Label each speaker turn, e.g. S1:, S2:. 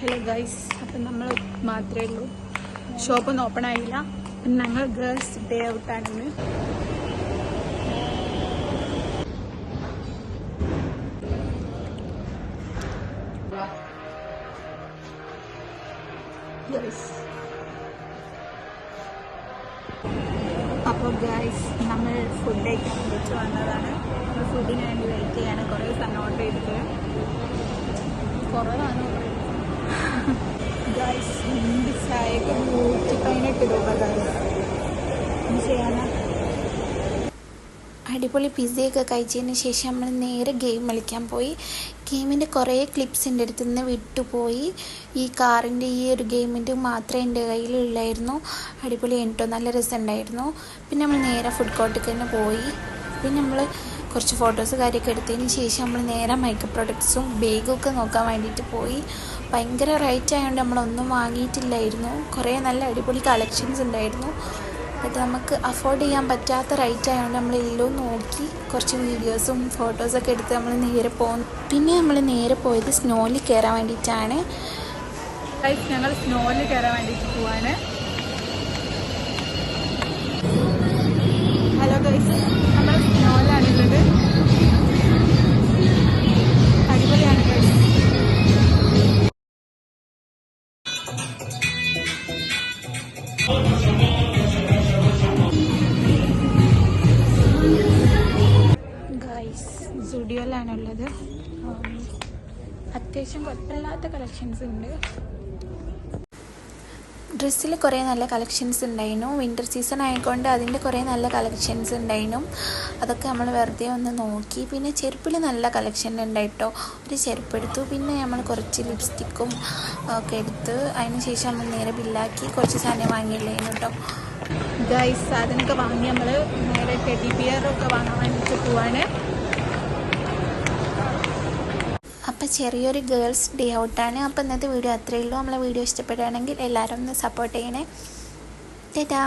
S1: Hello guys, അപ്പം നമ്മൾ മാത്രമേ ഉള്ളൂ. ഷോപ്പൊന്നും ഓപ്പൺ ആയില്ല. പിന്നെ ഞങ്ങൾ ഗേൾസ് ഡേ ഔട്ടാണ്. അപ്പോൾ ഗൈസ്, നമ്മൾ ഫുഡ് കഴിക്കാൻ വിളിച്ച് വന്നതാണ്. നമ്മൾ ഫുഡിന് വേണ്ടി വെയിറ്റ് ചെയ്യാണ്. കുറേ സാധനം ഓർഡർ ചെയ്തിട്ട് കുറവാണ് ഗൈസ്. എന്ത് ചായക്ക് 118 രൂപ ഗൈസ്. എന്ത് ചെയ്യാനാ?
S2: അടിപൊളി പിസയൊക്കെ കഴിച്ചതിന് ശേഷം നമ്മൾ നേരെ ഗെയിം കളിക്കാൻ പോയി. ഗെയിമിൻ്റെ കുറേ ക്ലിപ്സ് എൻ്റെ അടുത്ത് നിന്ന് വിട്ടുപോയി. ഈ കാറിൻ്റെ ഈ ഒരു ഗെയിമിൻ്റെ മാത്രമേ എൻ്റെ കയ്യിലുള്ളായിരുന്നു. അടിപൊളി കേട്ടോ, നല്ല രസമുണ്ടായിരുന്നു. പിന്നെ നമ്മൾ നേരെ ഫുഡ് കോർട്ടിലേക്ക് തന്നെ പോയി. പിന്നെ നമ്മൾ കുറച്ച് ഫോട്ടോസ് കാര്യമൊക്കെ എടുത്തതിന് ശേഷം നമ്മൾ നേരെ മേക്കപ്പ് പ്രൊഡക്ട്സും ബാഗും ഒക്കെ നോക്കാൻ വേണ്ടിയിട്ട് പോയി. ഭയങ്കര റേറ്റ് ആയതുകൊണ്ട് നമ്മളൊന്നും വാങ്ങിയിട്ടില്ലായിരുന്നു. കുറേ നല്ല അടിപൊളി കളക്ഷൻസ് ഉണ്ടായിരുന്നു. ബട്ട് നമുക്ക് അഫോർഡ് ചെയ്യാൻ പറ്റാത്ത റേറ്റ് ആയതുകൊണ്ട് നമ്മളെല്ലാം നോക്കി കുറച്ച് വീഡിയോസും ഫോട്ടോസൊക്കെ എടുത്ത് നമ്മൾ നേരെ പോകുന്നു. പിന്നെ നമ്മൾ നേരെ പോയത് സ്നോയിൽ കയറാൻ വേണ്ടിയിട്ടാണ്.
S1: ഞങ്ങൾ സ്നോയിൽ കയറാൻ വേണ്ടിയിട്ട് പോവാണ്. ഹലോ ഗൈസ്, നമ്മൾ സ്നോയിലാണുള്ളത്. അടിപൊളിയാണ് ഗൈസ്. സ്റ്റുഡിയോയിലാണുള്ളത്. അത്യാവശ്യം കുഴപ്പമില്ലാത്ത കളക്ഷൻസ് ഉണ്ട്.
S2: ഡ്രസ്സിൽ കുറേ നല്ല കളക്ഷൻസ് ഉണ്ടായിരുന്നു. വിൻ്റർ സീസൺ ആയതുകൊണ്ട് അതിൻ്റെ കുറേ നല്ല കളക്ഷൻസ് ഉണ്ടായിരുന്നു. അതൊക്കെ നമ്മൾ വെറുതെ ഒന്ന് നോക്കി. പിന്നെ ചെരുപ്പിൽ നല്ല കളക്ഷൻ ഉണ്ടായിട്ടോ. ഒരു ചെരുപ്പ് എടുത്തു. പിന്നെ നമ്മൾ കുറച്ച് ലിപ്സ്റ്റിക്കും ഒക്കെ എടുത്ത് അതിന് ശേഷം നമ്മൾ നേരെ ബില്ലാക്കി കുറച്ച് സാധനം വാങ്ങിയില്ലായിരുന്നു കേട്ടോ.
S1: ഗൈസ്, സാധനമൊക്കെ വാങ്ങി നമ്മൾ നേരെ ടെഡി ബിയറൊക്കെ വാങ്ങാൻ വേണ്ടിയിട്ട് പോവാണ്.
S2: അപ്പോൾ ചെറിയൊരു ഗേൾസ് ഡേ ഔട്ടാണ്. അപ്പോൾ ഇന്നത്തെ വീഡിയോ അത്രയേ ഉള്ളൂ. നമ്മളെ വീഡിയോ ഇഷ്ടപ്പെടുകയാണെങ്കിൽ എല്ലാവരും ഒന്ന് സപ്പോർട്ട് ചെയ്യണേ. ടാറ്റാ.